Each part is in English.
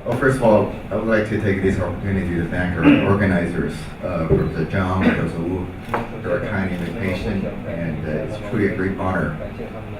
Well, first of all, I would like to take this opportunity to thank our organizers, Professor Zhang, Professor Wu, for a kind invitation, and it's truly a great honor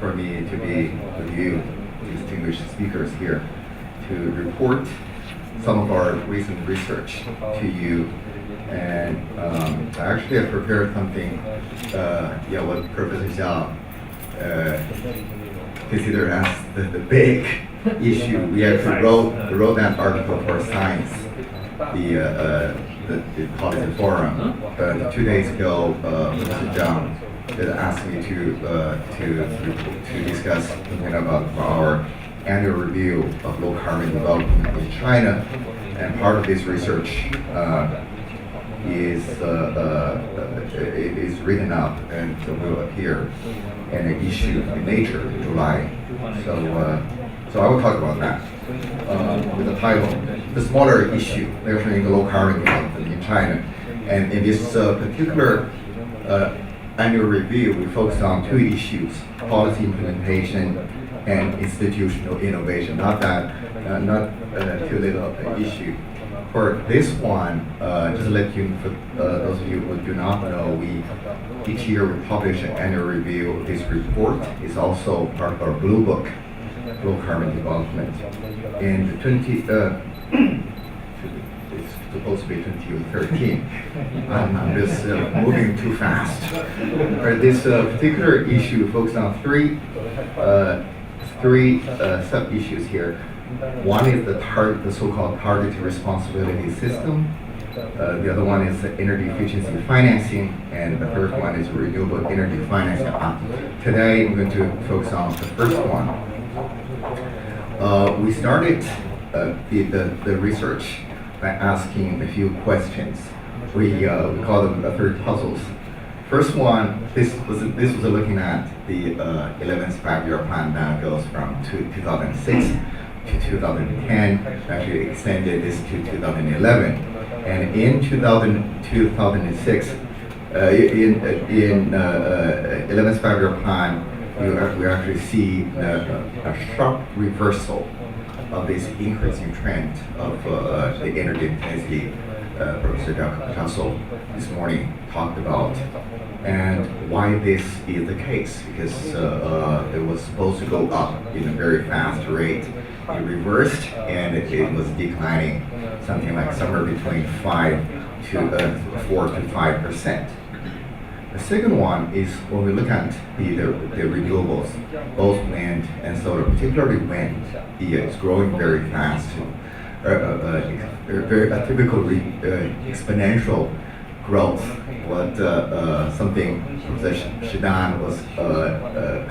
for me to be with you, distinguished speakers here, to report some of our recent research to you. And I actually have prepared something, what Professor Xiao considered as the big issue. We actually wrote that article for Science, the policy forum. But 2 days ago, Professor Zhang asked me to discuss something about our annual review of low carbon development in China, and part of this research is written up and will appear in an issue in Nature in July. So I will talk about that with the title, the smaller issue, measuring the low carbon development in China. And in this particular annual review, we focus on two issues: policy implementation and institutional innovation. Not too little an issue. For this one, just to let you, for those of you who do not know, each year we publish an annual review. This report is also part of our Blue Book, Low Carbon Development. In it's supposed to be 2013. I'm just moving too fast. This particular issue focuses on three sub-issues here. One is the so-called targeted responsibility system. The other one is energy efficiency financing, and the third one is renewable energy financing. Today, I'm going to focus on the first one. We started the research by asking a few questions. We call them the 3 puzzles. First one, this was looking at the 11th five-year plan that goes from 2006 to 2010, actually extended this to 2011. And in 2006, in 11th five-year plan, we actually see a sharp reversal of this increasing trend of the energy intensity Professor Zhang this morning talked about. And why this is the case, because it was supposed to go up in a very fast rate. It reversed, and it was declining something like somewhere between 4 to 5%. The second one is when we look at the renewables, both wind and solar, particularly wind, is growing very fast. A typical exponential growth, what something Professor Shedan was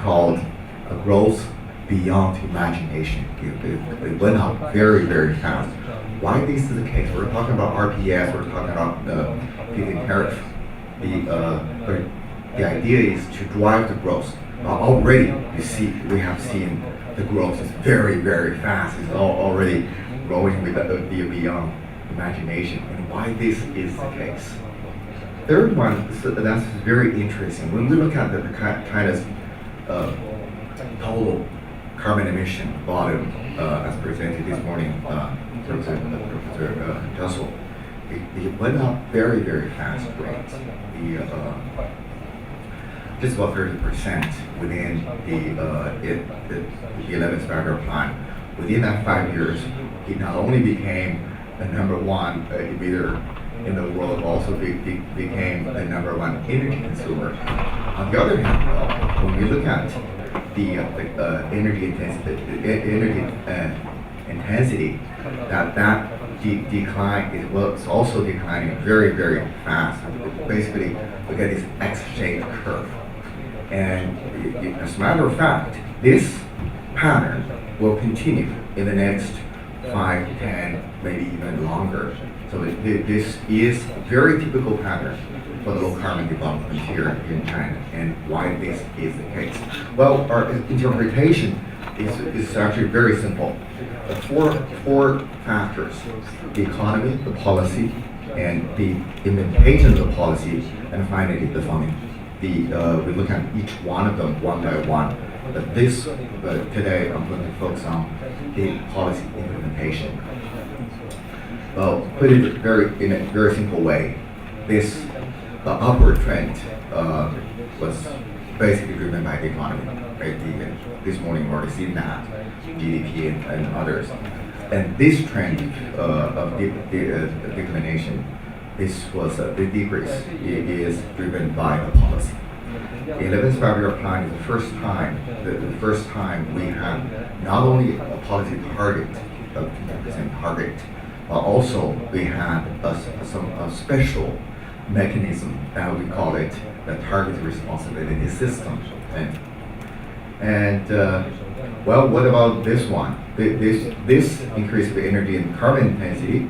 called a growth beyond imagination. It went up very, very fast. Why this is the case? We're talking about RPS, we're talking about the feed-in tariff. The idea is to drive the growth. Already, we have seen the growth is very, very fast. It's already growing with beyond imagination. And why this is the case? Third one, that's very interesting. When we look at the kind of total carbon emission volume as presented this morning, Professor Zhang, it went up very, very fast rate. Just about 30% within the 11th five-year plan. Within that 5 years, it not only became the number one emitter in the world, also became the number one energy consumer. On the other hand, when we look at the energy intensity, that decline is also declining very, very fast. Basically, look at this X-shaped curve. And as a matter of fact, this pattern will continue in the next 5, 10, maybe even longer. So this is a very typical pattern for the low carbon development here in China, and why this is the case. Well, our interpretation is actually very simple. The four factors: the economy, the policy, and the implementation of the policy, and finally the funding. We look at each one of them one by one. But today I'm going to focus on the policy implementation. put it in a very simple way, this upward trend was basically driven by the economy. Right? This morning we already seen that, GDP and others. And this trend of declination, this was the decrease, it is driven by the policy. The 11th five-year plan is the first time we have not only a policy target, a 20% target, but also we had a special mechanism that we call it the target responsibility system. And well, what about this one? This increase of energy and carbon intensity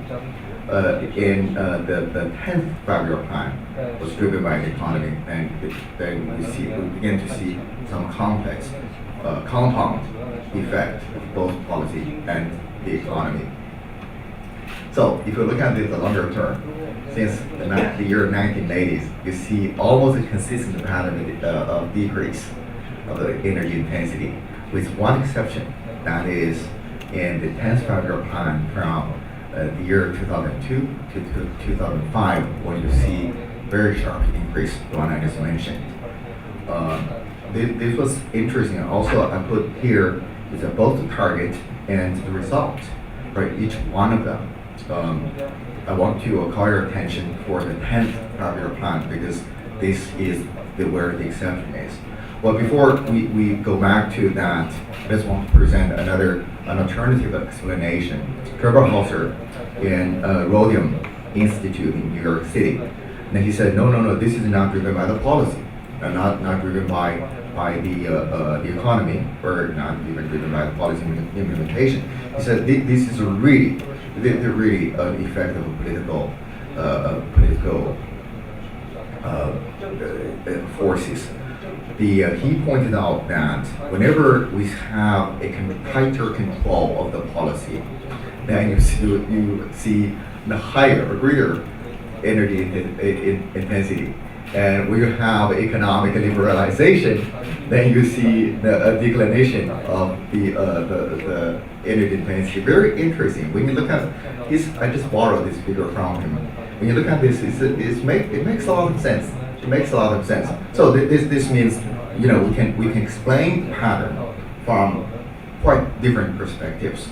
in the 10th five-year plan was driven by the economy, and then we begin to see some complex compound effect of both policy and the economy. So if you look at the longer term, since the year 1980s, you see almost a consistent pattern of decrease of the energy intensity, with one exception, that is in the 10th five-year plan from the year 2002 to 2005, when you see very sharp increase, the one I just mentioned. This was interesting. Also, I put here is both the target and the result, right? Each one of them. I want to call your attention for the 10th five-year plan, because this is where the exception is. Well, before we go back to that, I just want to present an alternative explanation. Trevor Hauser in Rhodium Institute in New York City. And he said, no, this is not driven by the policy, not driven by the economy, or not even driven by the policy implementation. He said this is really an effect of political forces. He pointed out that whenever we have a tighter control of the policy, then you see the higher or greater energy intensity. And when you have economic liberalization, then you see the declination of the energy intensity. Very interesting. When you look at this, I just borrowed this figure from him. When you look at this, it makes a lot of sense. It makes a lot of sense. So this means, we can explain the pattern from quite different perspectives.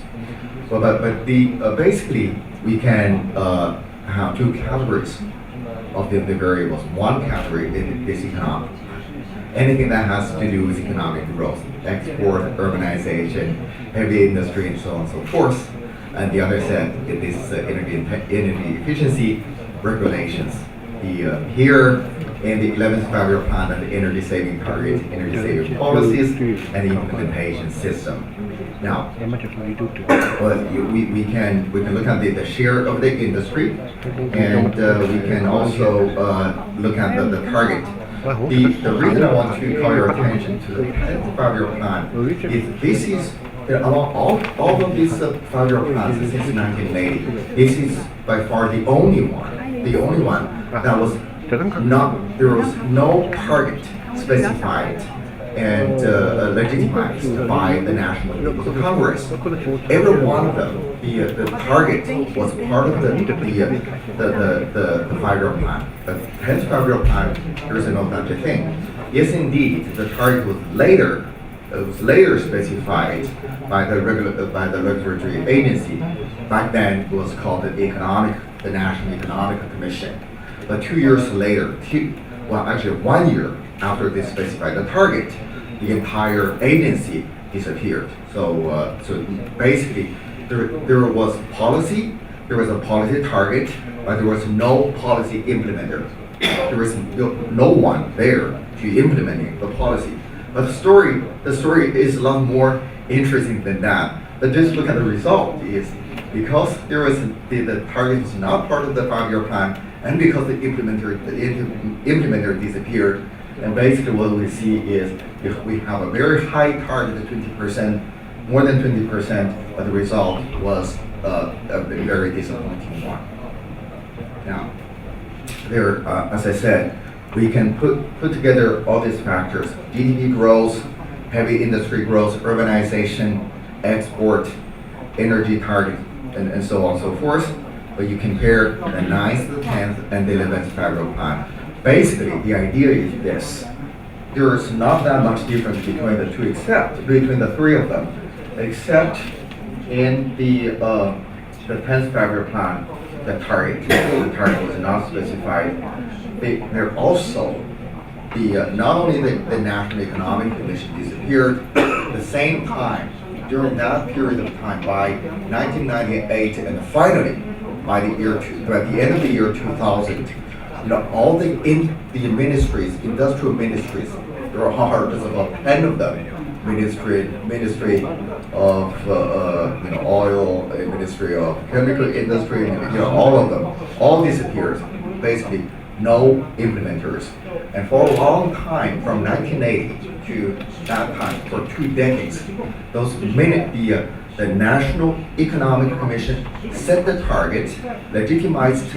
But basically we can have two categories of the variables. One category is economic. Anything that has to do with economic growth, export, urbanization, heavy industry, and so on and so forth. And the other set is energy efficiency regulations. Here in the 11th five-year plan and the energy saving targets, energy saving policies, and the implementation system. Now, we can look at the share of the industry, and we can also look at the target. The reason I want to call your attention to the 10th five-year plan is this is among all of these five-year plans since 1980. This is by far the only one that was not, there was no target specified and legitimized by the National People's Congress. Every one of them, the target was part of the five-year plan. The 10th five-year plan, there is no such a thing. Yes, indeed, the target was later specified by the regulatory agency. Back then, it was called the National Economic Commission. But 2 years later, actually 1 year after they specified the target, the entire agency disappeared. So basically, there was policy, there was a policy target, but there was no policy implementer. There was no one there to implement the policy. But the story is a lot more interesting than that. But just look at the result is because there was the target was not part of the five-year plan, and because the implementer disappeared, and basically what we see is if we have a very high target of 20%, more than 20%, but the result was a very disappointing one. Now, there, as I said, we can put together all these factors: GDP growth, heavy industry growth, urbanization, export, energy target, and so on and so forth. but you compare the 9th, the 10th, and the 11th federal plan. Basically, the idea is this. There is not that much difference between the two, except between the three of them, except in the 10th federal plan, the target was not specified. They're also not only the National Economic Commission disappeared, at the same time, during that period of time, by 1998, and finally by the end of the year 2000, all the ministries, industrial ministries, there are just about 10 of them. Ministry of oil, Ministry of chemical industry, all of them, all disappears. Basically, no implementers. And for a long time, from 1980 to that time, for 2 decades, the National Economic Commission set the target, legitimized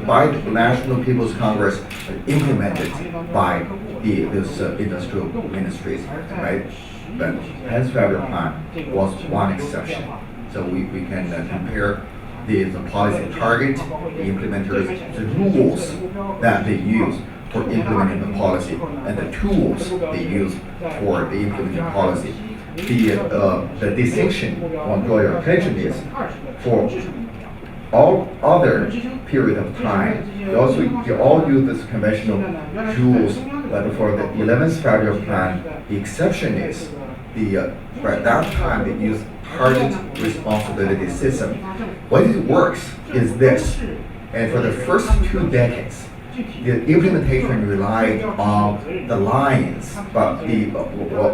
by the National People's Congress, implemented by these industrial ministries, right? But 10th federal plan was one exception. So we can compare the policy target, the implementers, the rules that they use for implementing the policy, and the tools they use for the implementing policy. The distinction I want to draw your attention is for all other period of time, you all use this conventional rules, but for the 11th federal plan, the exception is at that time they use target responsibility system. What it works is this, and for the first 2 decades, the implementation relied on the lines, but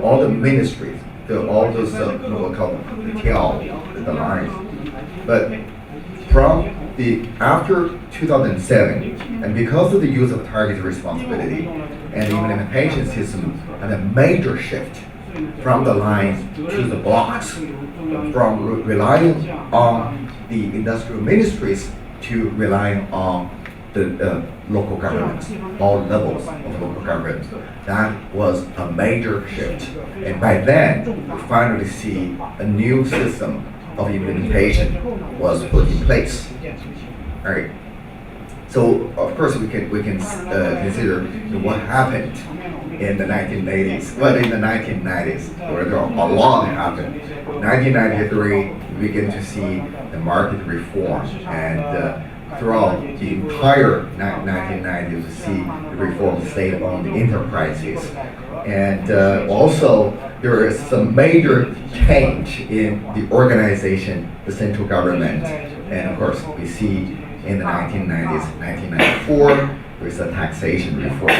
all the ministries, all those what called the lines. But from after 2007, and because of the use of target responsibility and the implementation system, and a major shift from the lines to the blocks, from relying on the industrial ministries to relying on the local governments, all levels of local government. That was a major shift. And by then, we finally see a new system of implementation was put in place. All right. So of course we can consider what happened in the 1980s. Well, in the 1990s, where a lot happened. 1993, we begin to see the market reform, and throughout the entire 1990s, we see the reform of state-owned enterprises. And also, there is some major change in the organization, the central government. And of course, we see in the 1990s, 1994, there's a taxation reform.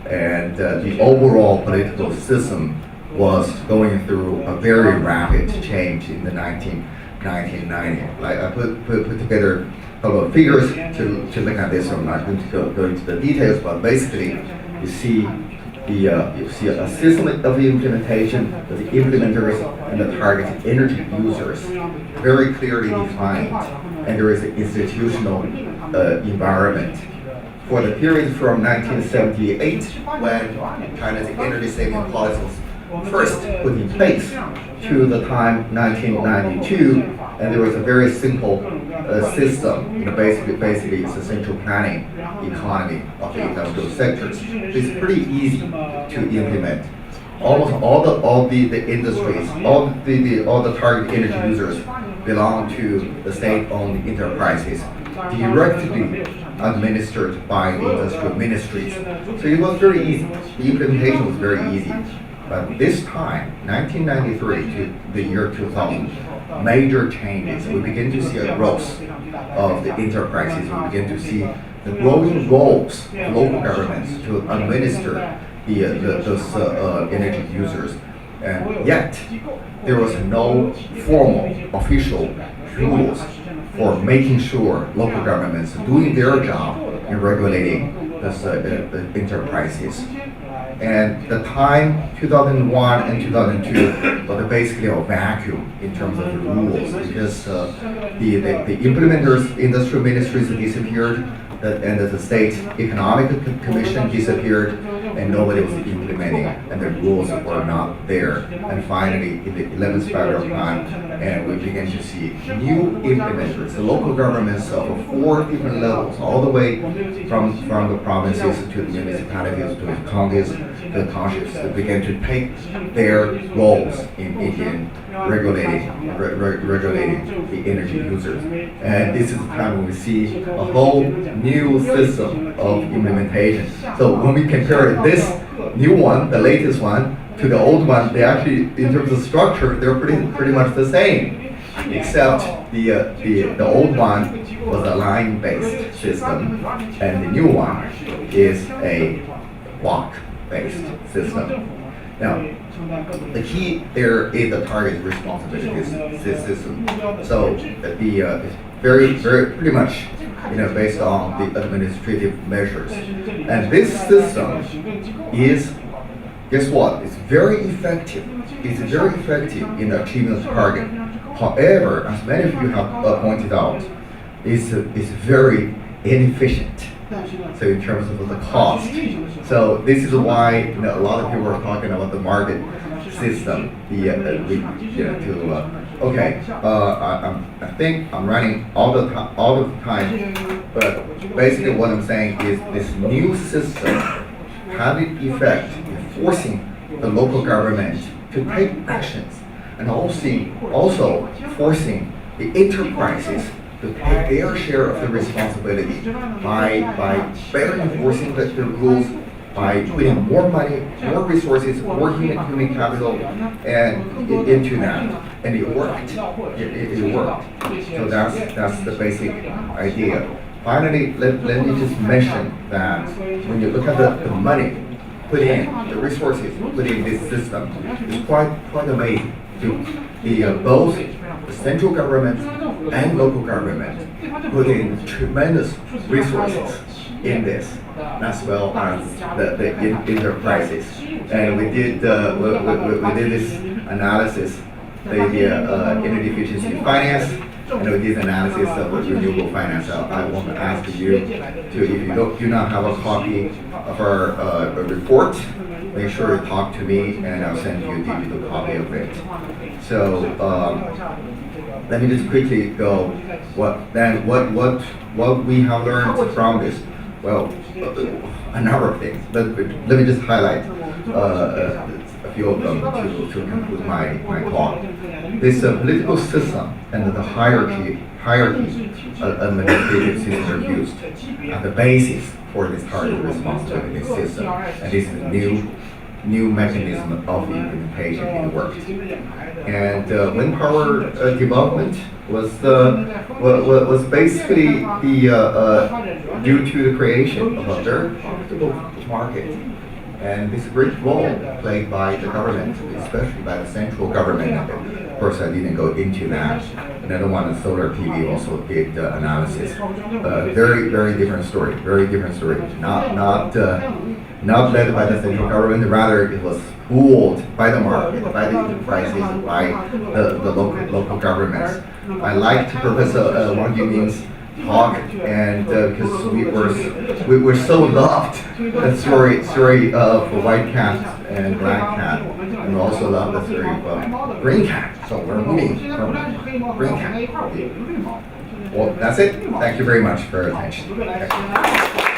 And the overall political system was going through a very rapid change in the 1990s. I put together a couple of figures to look at this. I'm not going to go into the details, but basically, you see a system of implementation, the implementers and the target energy users, very clearly defined, and there is an institutional environment. For the period from 1978, when China's energy saving policy was first put in place, to the time 1992, and there was a very simple system. Basically, it's a central planning economy of the industrial sectors. It's pretty easy to implement. Almost all the industries, all the target energy users belong to the state-owned enterprises, directly administered by the industrial ministries. So it was very easy. The implementation was very easy. But this time, 1993 to the year 2000, major changes. We begin to see a growth of the enterprises. We begin to see the growing roles of local governments to administer those energy users. And yet, there was no formal, official rules for making sure local governments are doing their job in regulating the enterprises. And the time 2001 and 2002 was basically a vacuum in terms of the rules, because the implementers, industrial ministries disappeared, and the state economic commission disappeared, and nobody was implementing, and the rules were not there. And finally, in the 11th federal plan, and we began to see new implementers, the local governments of 4 different levels, all the way from the provinces to the municipalities to the counties to the townships, that began to take their roles in regulating the energy users. And this is the time when we see a whole new system of implementation. So when we compare this new one, the latest one, to the old one, they actually, in terms of structure, they're pretty much the same, except the old one was a line-based system, and the new one is a block-based system. Now, the key there is the target responsibility system. So it's very pretty much based on the administrative measures, and this system is, guess what? It's very effective. It's very effective in achieving the target. However, as many of you have pointed out, it's very inefficient. So in terms of the cost. So this is why a lot of people are talking about the market system. I think I'm running all the time, but basically what I'm saying is this new system had an effect in forcing the local government to take actions, and also forcing the enterprises to take their share of the responsibility by better enforcing the rules, by putting more money, more resources, more human capital, and into that, and it worked. It worked. So that's the basic idea. Finally, let me just mention that when you look at the money put in, the resources put in this system, it's quite amazing. Both the central government and local government put in tremendous resources in this, as well as the enterprises. And we did this analysis, the energy efficiency finance, and we did analysis of renewable finance. I want to ask you to, if you do not have a copy of our report, make sure you talk to me, and I'll send you a digital copy of it. So let me just quickly go. What we have learned from this? Well, a number of things. Let me just highlight a few of them to conclude my talk. This political system and the hierarchy administrative systems are used as the basis for this target responsibility system, and this is a new mechanism of implementation in work. And wind power development was basically due to the creation of a very profitable market. And this great role played by the government, especially by the central government. Of course, I didn't go into that. Another one, solar PV, also did analysis. Very different story. Very different story. Not led by the central government. Rather, it was pooled by the market, by the enterprises, by the local governments. I liked Professor Wang Yiming's talk, and because we were so loved the story of white cat and black cat, and we also love the story of green cat. So we're moving from green cat. Well, that's it. Thank you very much for your attention.